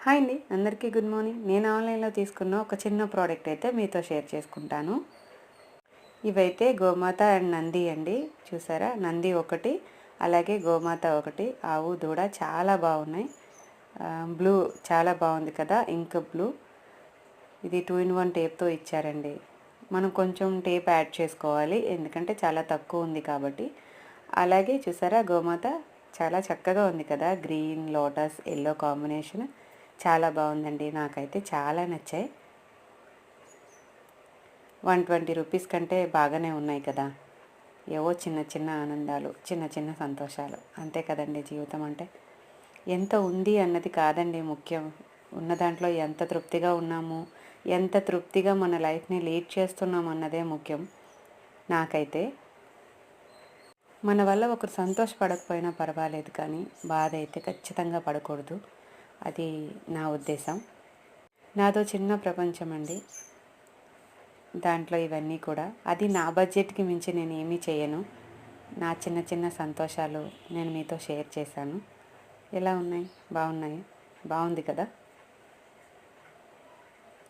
Hi అండి, అందరికీ good morning. నేను ఆన్లైన్లో తీసుకున్న ఒక చిన్న ప్రోడక్ట్ అయితే మీతో షేర్ చేసుకుంటాను. ఇవైతే గోమాత అండ్ నంది అండి. చూసారా, నంది ఒకటి, అలాగే గోమాత ఒకటి. ఆవు దూడ చాలా బాగున్నాయి. బ్లూ చాలా బాగుంది కదా, ఇంక్ బ్లూ. ఇది 2-in-1 టేప్తో ఇచ్చారండి. మనం కొంచెం టేప్ యాడ్ చేసుకోవాలి, ఎందుకంటే చాలా తక్కువ ఉంది కాబట్టి. అలాగే చూసారా, గోమాత చాలా చక్కగా ఉంది కదా, గ్రీన్ లోటస్ ఎల్లో కాంబినేషన్ చాలా బాగుందండి. నాకైతే చాలా నచ్చాయి. 120 రూపీస్ కంటే బాగానే ఉన్నాయి కదా. ఏవో చిన్న చిన్న ఆనందాలు, చిన్న చిన్న సంతోషాలు, అంతే కదండి జీవితం అంటే. ఎంత ఉంది అన్నది కాదండి ముఖ్యం, ఉన్న దాంట్లో ఎంత తృప్తిగా ఉన్నాము, ఎంత తృప్తిగా మన లైఫ్ని లీడ్ చేస్తున్నాం అన్నదే ముఖ్యం నాకైతే. మన వల్ల ఒకరు సంతోషపడకపోయినా పర్వాలేదు, కానీ బాధ అయితే ఖచ్చితంగా పడకూడదు. అది నా ఉద్దేశం. నాదో చిన్న ప్రపంచం అండి, దాంట్లో ఇవన్నీ కూడా. అది నా బడ్జెట్కి మించి నేను ఏమీ చేయను. నా చిన్న చిన్న సంతోషాలు నేను మీతో షేర్ చేశాను. ఎలా ఉన్నాయి? బాగున్నాయి, బాగుంది కదా.